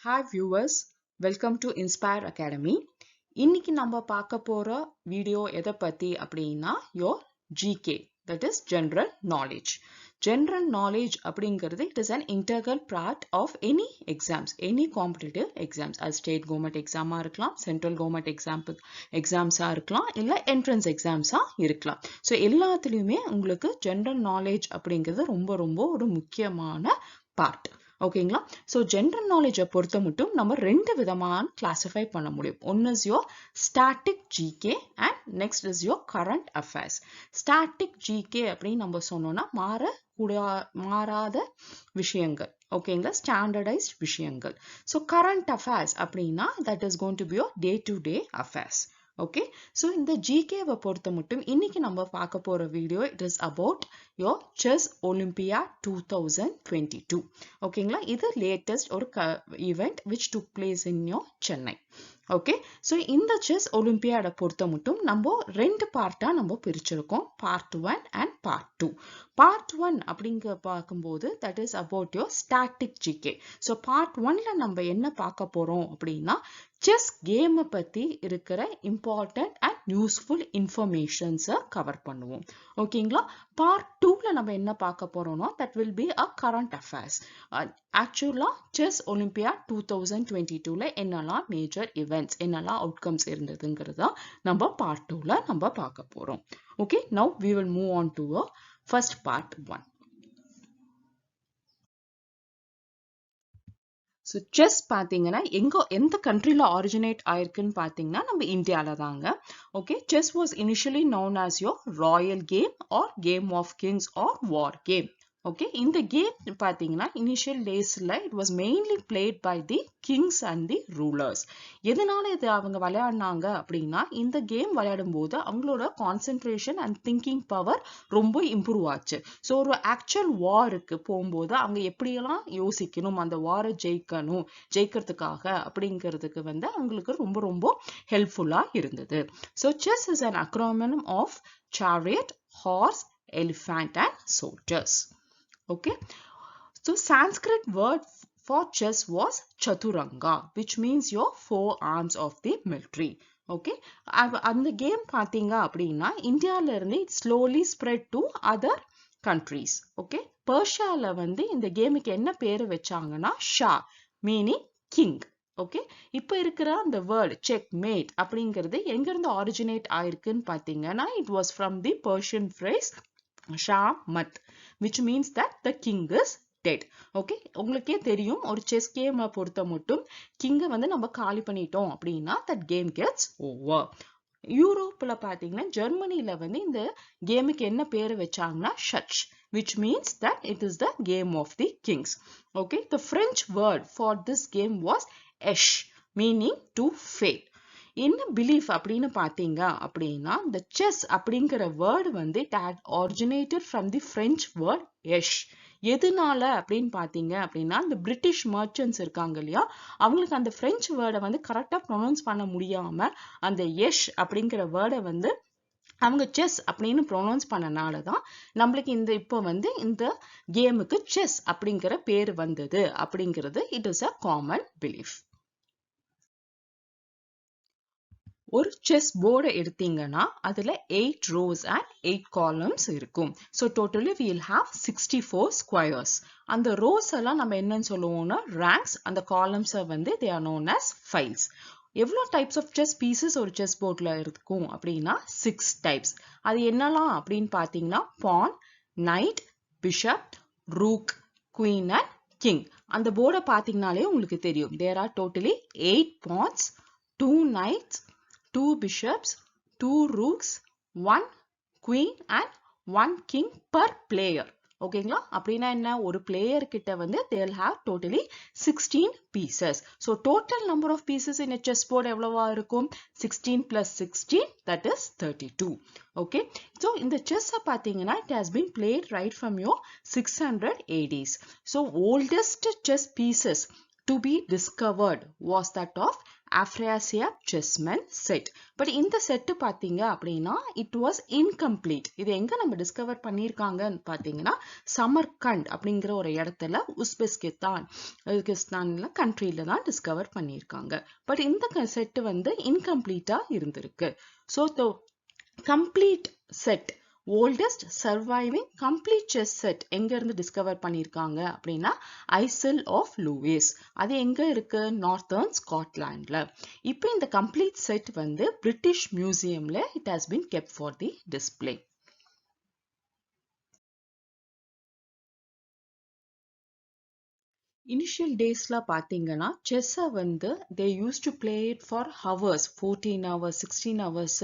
Hi viewers, welcome to Inspire Academy. இன்னைக்கு நம்ம பார்க்க போற வீடியோ எதை பத்தி அப்படின்னா your GK, that is general knowledge. General knowledge அப்படிங்கிறது it is an integral part of any exams, any competitive exams. as state government exam இருக்கலாம், central government exams இருக்கலாம், இல்ல entrance exams இருக்கலாம். So எல்லாத்துலயுமே உங்களுக்கு general knowledge அப்படிங்கிறது ரொம்ப ஒரு முக்கியமான part. ஓகேங்களா? ஸோ ஜென்ரல் நாலேஜை பொறுத்த மட்டும் நம்ம ரெண்டு விதமான கிளாஸிஃபை பண்ண முடியும். ஒன்று is your static GK and next is your current affairs. Static GK அப்படின்னு நம்ம சொன்னோம்னா மாறாத விஷயங்கள், ஓகேங்களா, ஸ்டாண்டர்டைஸ்ட் விஷயங்கள். ஸோ கரண்ட் அஃபேர்ஸ் அப்படின்னா that is going to be your day to day affairs. Okay, so இந்த ஜிகேவை பொறுத்த மட்டும் இன்னைக்கு நம்ம பார்க்க போற video it is about your chess olympiad 2022. ஓகேங்களா, இது லேட்டஸ்ட் ஒரு event which took place in your Chennai. Okay, so இந்த செஸ் ஒலிம்பியாடை பொறுத்த மட்டும் நம்ம ரெண்டு பார்ட்டா நம்ம பிரிச்சிருக்கோம், பார்ட் 1 அண்ட் பார்ட் 2. பார்ட் 1 அப்படிங்க பார்க்கும்போது that is about your static GK. So part 1ல நம்ம என்ன பார்க்க போறோம் அப்படின்னா செஸ் கேமை பத்தி இருக்கிற இம்பார்ட்டன்ட் அண்ட் யூஸ்ஃபுல் இன்ஃபர்மேஷன்ஸை கவர் பண்ணுவோம். ஓகேங்களா, பார்ட் 2ல நம்ம என்ன பார்க்க போறோம்னா that will be a current affairs. ஆக்சுவலா செஸ் ஒலிம்பியாட் 2022ல என்னெல்லாம் மேஜர் இவெண்ட்ஸ், என்னெல்லாம் அவுட்கம்ஸ் இருந்ததுங்கிறத நம்ம பார்ட் 2ல நம்ம பார்க்க போறோம். Okay, now we will move on to first part 1. So chess பார்த்தீங்கன்னா எந்த கண்ட்ரியில் ஆரிஜினேட் ஆயிருக்குன்னு பார்த்தீங்கன்னா நம்ம இந்தியாவில் தாங்க. Okay, chess was initially known as your royal game or game of kings or war game. Okay, இந்த கேம் பார்த்தீங்கன்னா இனிஷியல் டேஸில் it was mainly played by the kings and the rulers. எதனால இது அவங்க விளையாடினாங்க அப்படின்னா இந்த கேம் விளையாடும் போது அவங்களோட கான்சென்ட்ரேஷன் அண்ட் திங்கிங் பவர் ரொம்ப இம்ப்ரூவ் ஆச்சு. ஸோ ஒரு ஆக்சுவல் வாருக்கு போகும்போது அவங்க எப்படியெல்லாம் யோசிக்கணும், அந்த வாரை ஜெயிக்கிறதுக்காக அப்படிங்கிறதுக்கு அவங்களுக்கு ரொம்ப ஹெல்ப்ஃபுல்லாக இருந்தது. So chess is an acronym of chariot, horse, elephant and soldiers. Okay, so Sanskrit word for chess was chaturanga, which means your four arms of the military. Okay, அந்த கேம் பாத்தீங்க அப்படின்னா இந்தியால இருந்து it slowly spread to other countries. Okay, பர்ஷியால இந்த கேமுக்கு என்ன பேரு வச்சாங்கன்னா ஷா, மீனிங் கிங். ஓகே, இப்போ இருக்கிற அந்த வேர்ட் செக் மேட் அப்படிங்கிறது எங்க இருந்து ஆரிஜினேட் ஆயிருக்குன்னு பாத்தீங்கன்னா it was from the Persian phrase ஷாமத், which means that the king is dead. Okay, உங்களுக்கே தெரியும் ஒரு செஸ் கேமை பொறுத்த மட்டும் கிங்கை நம்ம காலி பண்ணிட்டோம் அப்படின்னா that game gets over. யூரோப்ல பாத்தீங்கன்னா ஜெர்மனில இந்த கேமுக்கு என்ன பேரு வச்சாங்கன்னா ஷச், which means that it is the game of the kings. Okay, the French word for this game was esh, meaning to fail. என்ன பிலீஃப் அப்படின்னு பாத்தீங்க அப்படின்னா இந்த செஸ் அப்படிங்கிற word it had originated from the French word esh. எதனால அப்படின்னு பாத்தீங்க அப்படின்னா இந்த பிரிட்டிஷ் மர்ச்சன்ட்ஸ் இருக்காங்க இல்லையா, அவங்களுக்கு அந்த பிரெஞ்சு வேர்டை கரெக்டா ப்ரொனவுன்ஸ் பண்ண முடியாம அந்த எஷ் அப்படிங்கிற வேர்டை அவங்க செஸ் அப்படின்னு ப்ரொனவுன்ஸ் பண்ணனாலதான் நம்மளுக்கு இப்போ இந்த கேமுக்கு செஸ் அப்படிங்கிற பேர் வந்தது அப்படிங்கிறது it is a common belief. ஒரு செஸ் போர்டை எடுத்தீங்கன்னா அதுல 8 rows and 8 columns இருக்கும். So totally we will have 64 squares. அந்த ரோஸ் எல்லாம் நம்ம என்னன்னு சொல்லுவோம்னா ரேங்க்ஸ், அந்த காலம்ஸை they are known as files. எவ்வளோ டைப்ஸ் ஆஃப் செஸ் பீசஸ் ஒரு செஸ் போர்ட்ல இருக்கும் அப்படின்னா 6 டைப்ஸ். அது என்னலாம் அப்படின்னு பார்த்தீங்கன்னா pawn, knight, bishop, rook, queen and king. அந்த போர்டை பார்த்தீங்கன்னாலே உங்களுக்கு தெரியும் there are totally 8 pawns, 2 knights, 2 bishops, 2 rooks, 1 queen and 1 king per player. ஓகேங்களா, அப்படின்னா என்ன, ஒரு பிளேயர் கிட்ட they'll have totally 16 pieces. So total number of pieces in a chessboard எவ்வளவா இருக்கும், 16 plus 16 that is 32. Okay, so இந்த chess பாத்தீங்கன்னா it has been played right from your 600 ADs. So oldest chess pieces to be discovered was that of Afrasiab chessmen set. But இந்த set பார்த்தீங்க அப்படின்னா it was incomplete. இது எங்க நம்ம discover பண்ணியிருக்காங்கன்னு பார்த்தீங்கன்னா சமர்கண்ட் அப்படிங்கிற ஒரு இடத்துல உஸ்பெஸ்கிஸ்தான்ல கண்ட்ரியில தான் டிஸ்கவர் பண்ணியிருக்காங்க. பட் இந்த செட்டு வந்து இன்கம்ப்ளீட்டா இருந்திருக்கு. So complete set, oldest surviving complete chess set எங்க இருந்து டிஸ்கவர் பண்ணிருக்காங்க அப்படின்னா ஐசல் ஆஃப் லூயிஸ். அது எங்க இருக்கு? நார்த்தர்ன் ஸ்காட்லாண்ட்ல. இப்போ இந்த கம்ப்ளீட் செட் வந்து பிரிட்டிஷ் மியூசியம்ல it has been kept for the display. Initial டேஸ்ல பாத்தீங்கன்னா செஸ்ஸை வந்து they use to play it for hours, 14 hours 16 hours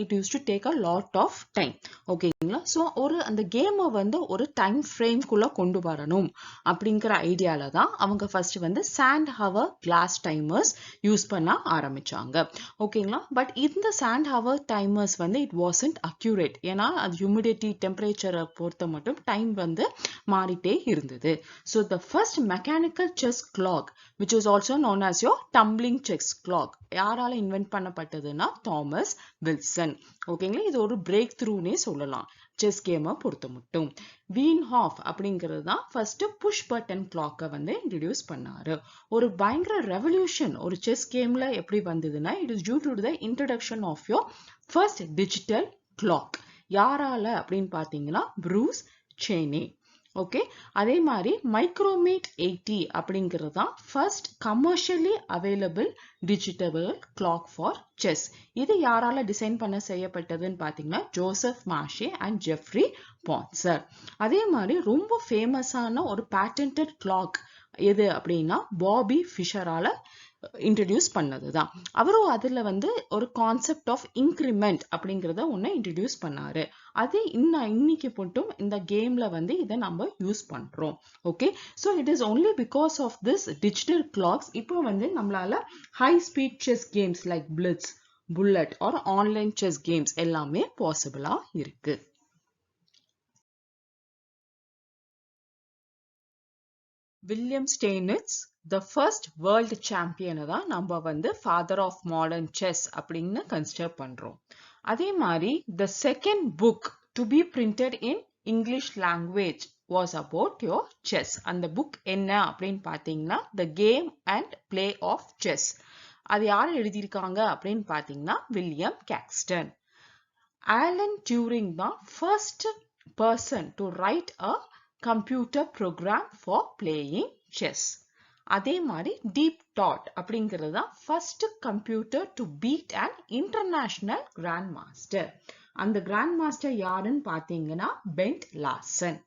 it use to take a lot of time. ஓகேங்களா? ஸோ அந்த கேமை வந்து ஒரு டைம் ஃப்ரேம்குள்ள கொண்டு வரணும் அப்படிங்கிற ஐடியால தான் அவங்க ஃபர்ஸ்ட் வந்து sand hour glass timers use பண்ண ஆரம்பிச்சாங்க. ஓகேங்களா? பட் இந்த சாண்ட் ஹவர் டைமர்ஸ் வந்து இட் வாசன்ட் அக்யூரேட். ஏன்னா அது ஹியூமிடிட்டி டெம்பரேச்சரை பொறுத்த மட்டும் டைம் வந்து மாறிட்டே இருந்தது. So the first mechanical chess clock, which is also known as your tumbling chess clock, யாரால இன்வென்ட் பண்ணப்பட்டதுன்னா தாமஸ் வில்சன். ஓகேங்களா? இது ஒரு பிரேக் த்ரூனே சொல்லலாம் செஸ் கேமை பொறுத்த மட்டும். வீன்ஹாஃப் அப்படிங்கிறது தான் ஃபர்ஸ்ட் புஷ் பட்டன் கிளாக்கை வந்து இன்ட்ரடியூஸ் பண்ணாரு. ஒரு பயங்கர ரெவல்யூஷன் ஒரு செஸ் கேம்ல எப்படி வந்ததுன்னா it is due to the introduction of your first digital clock. யாரால அப்படின்னு பார்த்தீங்கன்னா ப்ரூஸ் சேனே. ஓகே, அதே மாதிரி மைக்ரோமேட் 80 அப்படிங்கிறது தான் first commercially available digital clock for chess. இது யாரால டிசைன் பண்ண செய்யப்பட்டதுன்னு பார்த்தீங்கன்னா ஜோசப் மாஷே அண்ட் ஜெஃப்ரி பான்சர். அதே மாதிரி ரொம்ப ஃபேமஸான ஒரு பேட்டன்டட் கிளாக் எது அப்படின்னா பாபி ஃபிஷரால இன்ட்ரடியூஸ் பண்ணதுதான். அவரும் அதுல வந்து ஒரு கான்செப்ட் ஆஃப் இன்க்ரிமெண்ட் அப்படிங்கிறத ஒன்னு இன்ட்ரடியூஸ் பண்ணாரு. அது இன்னைக்கு மட்டும் இந்த கேம்ல வந்து இதை நம்ம யூஸ் பண்றோம். Okay, so it is only because of this digital clocks இப்போ வந்து நம்மளால high speed chess games like blitz, bullet or online chess games எல்லாமே பாசிபிளா இருக்கு. William Steinitz the first world சாம்பியனை தான் நம்ம வந்து ஃபாதர் ஆஃப் மாடர்ன் செஸ் அப்படின்னு கன்சிடர் பண்றோம். அதே மாதிரி the second book to be printed in English language was about your chess. அந்த புக் என்ன அப்படின்னு பார்த்தீங்கன்னா the game and play of chess. அது யார் எழுதியிருக்காங்க அப்படின்னு பார்த்தீங்கன்னா வில்லியம் கேக்ஸ்டன். ஆலன் டியூரிங் தான் first person to write a computer program for playing chess. அதே மாதிரி டீப் டாட் அப்படிங்கிறது தான் first computer to beat and international grand master. அந்த கிராண்ட் மாஸ்டர் யாருன்னு பார்த்தீங்கன்னா பென்ட் லார்சன்.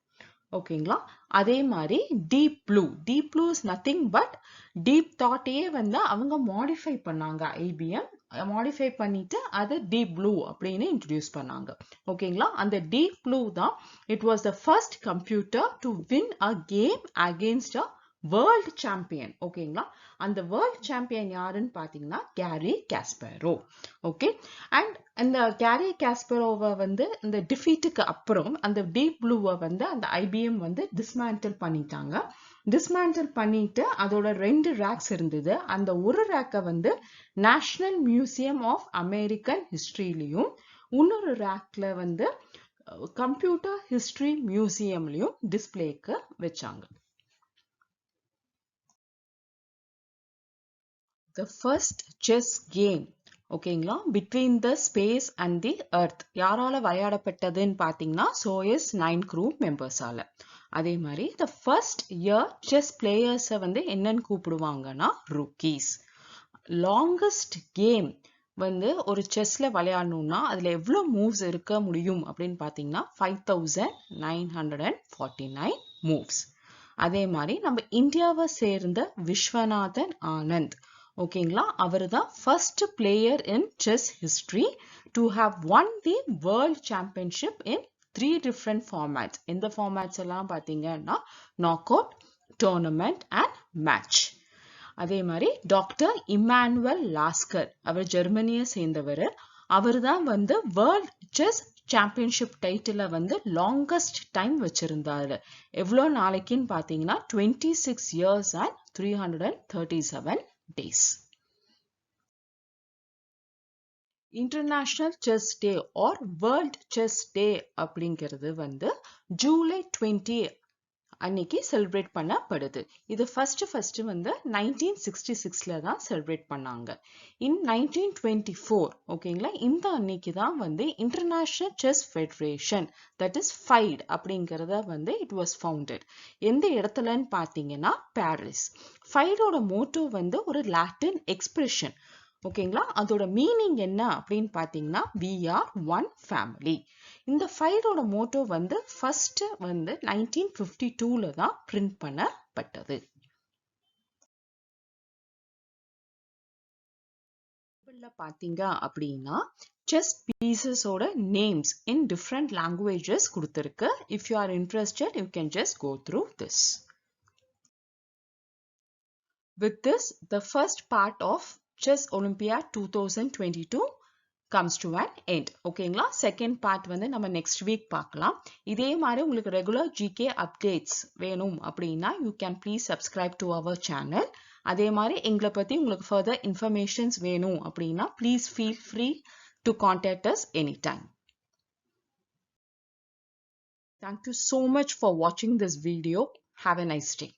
ஓகேங்களா? அதே மாதிரி deep blue is nothing but deep தாட்டையே வந்து அவங்க மாடிஃபை பண்ணாங்க. ஐபிஎம் மாடிஃபை பண்ணிட்டு அது டீப் ப்ளூ அப்படின்னு இன்ட்ரடியூஸ் பண்ணாங்க. ஓகேங்களா? அந்த டீப் ப்ளூ தான் it was the first computer to win a game against a world champion. ஓகேங்களா? அந்த வேர்ல்ட் சாம்பியன் யாருன்னு பார்த்தீங்கன்னா கேரி காஸ்பரோ. ஓகே, அண்ட் அந்த கேரி காஸ்பரோவை வந்து இந்த டிஃபீட்டுக்கு அப்புறம் அந்த டீப் ப்ளூவை வந்து அந்த ஐபிஎம் வந்து டிஸ்மேண்டில் பண்ணிட்டாங்க. டிஸ்மேண்டில் பண்ணிட்டு அதோட 2 ரேக்ஸ் இருந்தது. அந்த ஒரு ரேக்கை வந்து நேஷனல் மியூசியம் ஆஃப் அமெரிக்கன் ஹிஸ்டரியிலையும் இன்னொரு ரேக்ல வந்து கம்ப்யூட்டர் ஹிஸ்டரி மியூசியம்லையும் டிஸ்பிளேக்கு வச்சாங்க. The first chess game, ஓகேங்களா, between the space and the earth யாரால விளையாடப்பட்டதுன்னு பார்த்தீங்கன்னா சோயஸ் 9 crew மெம்பர்ஸால. அதே மாதிரி the first year chess players வந்து என்னன்னு கூப்பிடுவாங்கன்னா rookies. longest game வந்து ஒரு செஸ்ல விளையாடணும்னா அதுல எவ்வளவு மூவ்ஸ் இருக்க முடியும் அப்படின்னு பார்த்தீங்கன்னா 5949 மூவ்ஸ். அதே மாதிரி நம்ம இந்தியாவை சேர்ந்த விஸ்வநாதன் ஆனந்த், ஓகேங்களா, அவர் தான் first player in chess history to have one the world championship in 3 different formats. எந்த ஃபார்மேட்ஸ் எல்லாம் பார்த்தீங்கன்னா knock out, tournament and match. அதே மாதிரி டாக்டர் இமானுவல் லாஸ்கர், அவர் ஜெர்மனியை சேர்ந்தவர். அவர் தான் வந்து வேர்ல்ட் செஸ் சாம்பியன்ஷிப் டைட்டில வந்து லாங்கஸ்ட் டைம் வச்சிருந்தாரு. எவ்வளோ நாளைக்குன்னு பார்த்தீங்கன்னா 26 years and 337 days. International chess day or world chess day அப்படிங்கிறது வந்து ஜூலை 20 அன்னைக்கு செலிப்ரேட் பண்ணப்படுது. இது ஃபர்ஸ்ட் வந்து 1966ல தான் செலிப்ரேட் பண்ணாங்க. இன் 1924 ஓகேங்களா, இந்த அன்னைக்கு தான் வந்து international chess federation that is FIDE அப்படிங்கிறத வந்து இட் வாஸ் ஃபவுண்டட். எந்த இடத்துலன்னு பார்த்தீங்கன்னா பாரிஸ். FIDE-ஓட மோட்டோ வந்து ஒரு லாட்டின் எக்ஸ்பிரஷன். ஓகேங்களா, அதோட மீனிங் என்ன அப்படின்னு பார்த்தீங்கன்னா we are one family. இந்த FIDE-ஓட மோட்டோ வந்து ஃபர்ஸ்ட் வந்து 1952ல தான் பிரிண்ட் பண்ணப்பட்டது. பாத்தீங்க அப்படின்னா செஸ் பீசஸோட நேம்ஸ் இன் டிஃப்ரெண்ட் லாங்குவேஜஸ் கொடுத்திருக்கு. If you are interested you can just go through this. With this, the first part of Chess Olympiad 2022 comes to an end. ஓகேங்களா, செகண்ட் பார்ட் வந்து நம்ம நெக்ஸ்ட் வீக் பார்க்கலாம். இதே மாதிரி உங்களுக்கு regular GK updates வேணும் அப்படின்னா you can please subscribe to our channel. அதே மாதிரி எங்களை பற்றி உங்களுக்கு ஃபர்தர் இன்ஃபர்மேஷன்ஸ் வேணும் அப்படின்னா please feel free to contact us any time. Thank you so much for watching this video. Have a nice day.